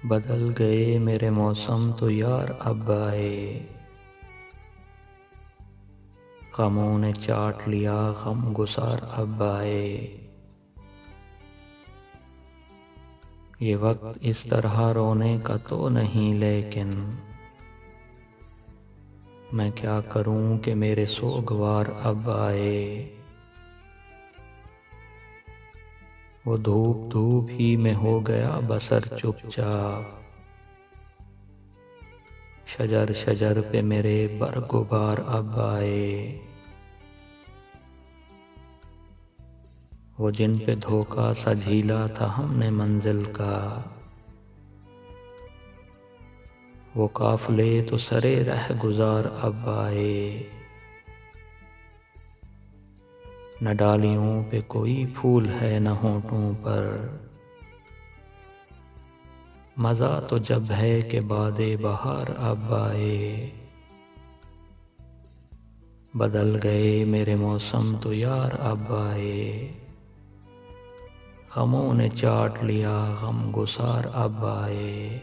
بدل گئے میرے موسم تو یار اب آئے، غموں نے چاٹ لیا غم گسار اب آئے۔ یہ وقت اس طرح رونے کا تو نہیں، لیکن میں کیا کروں کہ میرے سوگوار اب آئے۔ وہ دھوپ دھوپ ہی میں ہو گیا بسر چپ چاپ، شجر شجر پہ میرے برگ و بار اب آئے۔ وہ جن پہ دھوکا سا جھیلا تھا ہم نے منزل کا، وہ قافلے تو سرے رہ گزار اب آئے۔ نہ ڈالیوں پہ کوئی پھول ہے نہ ہونٹوں پر، مزہ تو جب ہے کہ باد بہار اب آئے۔ بدل گئے میرے موسم تو یار اب آئے، غموں نے چاٹ لیا غم گسار اب آئے۔